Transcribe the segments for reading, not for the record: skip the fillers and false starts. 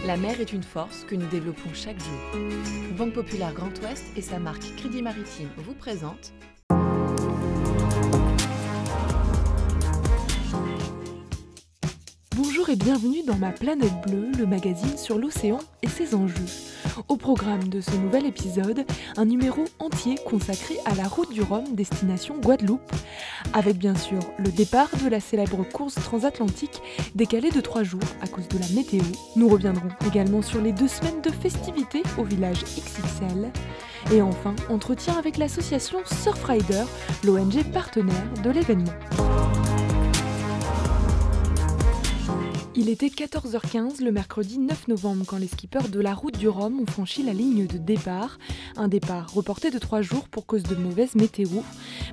La mer est une force que nous développons chaque jour. Banque Populaire Grand Ouest et sa marque Crédit Maritime vous présentent Bonjour et bienvenue dans Ma Planète Bleue, le magazine sur l'océan et ses enjeux. Au programme de ce nouvel épisode, un numéro entier consacré à la route du Rhum destination Guadeloupe, avec bien sûr le départ de la célèbre course transatlantique décalée de 3 jours à cause de la météo. Nous reviendrons également sur les 2 semaines de festivités au village XXL. Et enfin, entretien avec l'association Surfrider, l'ONG partenaire de l'événement. Il était 14h15 le mercredi 9 novembre quand les skippers de la route du Rhum ont franchi la ligne de départ. Un départ reporté de 3 jours pour cause de mauvaise météo.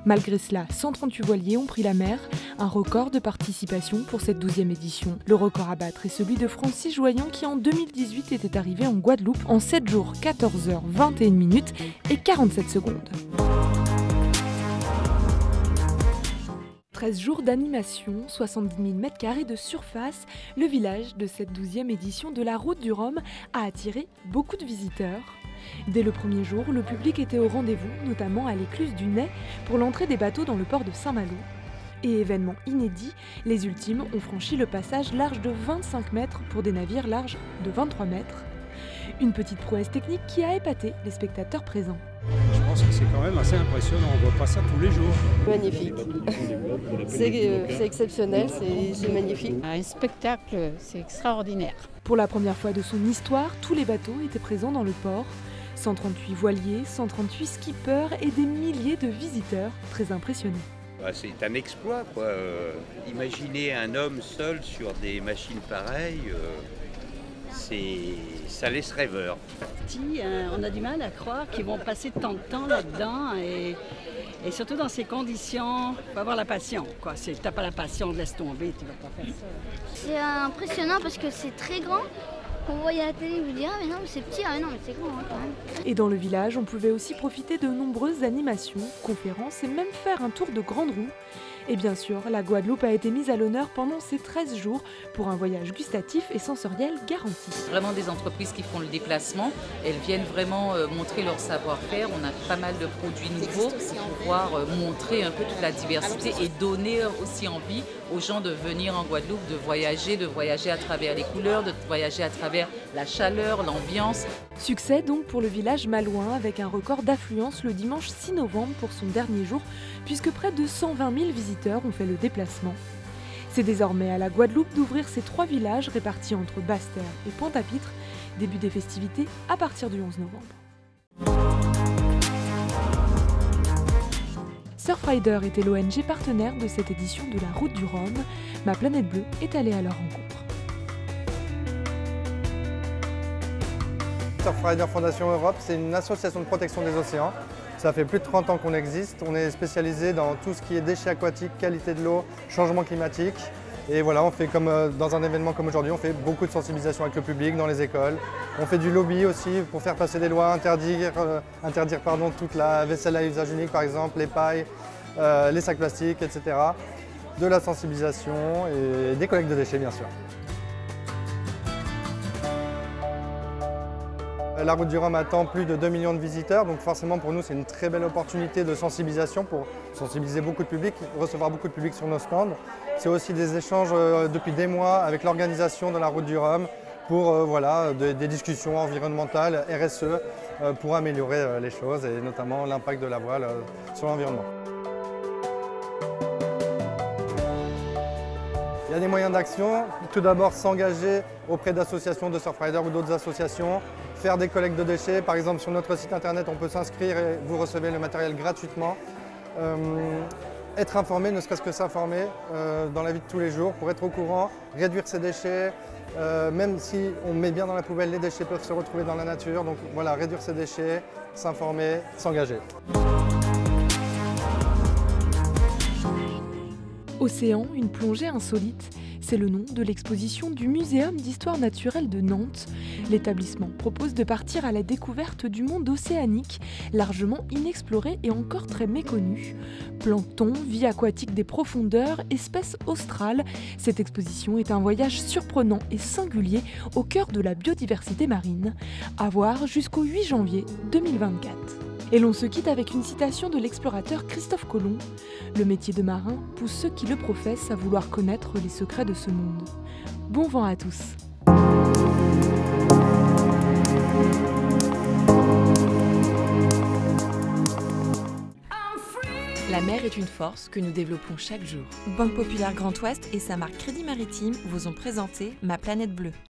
Malgré cela, 138 voiliers ont pris la mer, un record de participation pour cette 12e édition. Le record à battre est celui de Francis Joyon qui en 2018 était arrivé en Guadeloupe en 7 jours, 14h, 21 minutes et 47 secondes. 13 jours d'animation, 70 000 m² de surface, le village de cette 12e édition de la Route du Rhum a attiré beaucoup de visiteurs. Dès le premier jour, le public était au rendez-vous, notamment à l'écluse du Nez, pour l'entrée des bateaux dans le port de Saint-Malo. Et événement inédit, les ultimes ont franchi le passage large de 25 mètres pour des navires larges de 23 mètres. Une petite prouesse technique qui a épaté les spectateurs présents. Je pense que c'est quand même assez impressionnant, on ne voit pas ça tous les jours. Magnifique, c'est exceptionnel, c'est magnifique. Un spectacle, c'est extraordinaire. Pour la première fois de son histoire, tous les bateaux étaient présents dans le port. 138 voiliers, 138 skippers et des milliers de visiteurs très impressionnés. C'est un exploit, quoi. Imaginer un homme seul sur des machines pareilles, ça laisse rêveur. On a du mal à croire qu'ils vont passer tant de temps là-dedans et surtout dans ces conditions, il faut avoir la passion. Si tu n'as pas la passion, laisse tomber, tu ne vas pas faire ça. C'est impressionnant parce que c'est très grand. Quand on voit à la télé, vous dites « Ah mais non, mais c'est petit, ah mais non, mais c'est grand quand même ». Et dans le village, on pouvait aussi profiter de nombreuses animations, conférences et même faire un tour de grande roue. Et bien sûr, la Guadeloupe a été mise à l'honneur pendant ces 13 jours pour un voyage gustatif et sensoriel garanti. Vraiment des entreprises qui font le déplacement, elles viennent vraiment montrer leur savoir-faire. On a pas mal de produits nouveaux pour pouvoir montrer un peu toute la diversité et donner aussi envie aux gens de venir en Guadeloupe, de voyager à travers les couleurs, de voyager à travers la chaleur, l'ambiance. Succès donc pour le village malouin avec un record d'affluence le dimanche 6 novembre pour son dernier jour, puisque près de 120 000 visiteurs ont fait le déplacement. C'est désormais à la Guadeloupe d'ouvrir ces 3 villages répartis entre Basse-Terre et Pointe-à-Pitre. Début des festivités à partir du 11 novembre. Surfrider était l'ONG partenaire de cette édition de la Route du Rhum. Ma Planète Bleue est allée à leur rencontre. Surfrider Fondation Europe, c'est une association de protection des océans. Ça fait plus de 30 ans qu'on existe. On est spécialisé dans tout ce qui est déchets aquatiques, qualité de l'eau, changement climatique. Et voilà, on fait comme dans un événement comme aujourd'hui, on fait beaucoup de sensibilisation avec le public, dans les écoles. On fait du lobby aussi pour faire passer des lois, interdire toute la vaisselle à usage unique par exemple, les pailles, les sacs plastiques, etc. De la sensibilisation et des collectes de déchets bien sûr. La Route du Rhum attend plus de 2 millions de visiteurs, donc forcément pour nous c'est une très belle opportunité de sensibilisation pour sensibiliser beaucoup de public, recevoir beaucoup de public sur nos stands. C'est aussi des échanges depuis des mois avec l'organisation de la Route du Rhum pour des discussions environnementales, RSE, pour améliorer les choses et notamment l'impact de la voile sur l'environnement. Il y a des moyens d'action. Tout d'abord s'engager auprès d'associations de Surfrider ou d'autres associations, faire des collectes de déchets. Par exemple, sur notre site internet, on peut s'inscrire et vous recevez le matériel gratuitement. Être informé, ne serait-ce que s'informer dans la vie de tous les jours pour être au courant, réduire ses déchets. Même si on met bien dans la poubelle, les déchets peuvent se retrouver dans la nature. Donc voilà, réduire ses déchets, s'informer, s'engager. Océan, une plongée insolite. C'est le nom de l'exposition du Muséum d'histoire naturelle de Nantes. L'établissement propose de partir à la découverte du monde océanique, largement inexploré et encore très méconnu. Plancton, vie aquatique des profondeurs, espèces australes, cette exposition est un voyage surprenant et singulier au cœur de la biodiversité marine. À voir jusqu'au 8 janvier 2024. Et l'on se quitte avec une citation de l'explorateur Christophe Colomb. Le métier de marin pousse ceux qui le professent à vouloir connaître les secrets de ce monde. Bon vent à tous. La mer est une force que nous développons chaque jour. Banque Populaire Grand Ouest et sa marque Crédit Maritime vous ont présenté Ma Planète Bleue.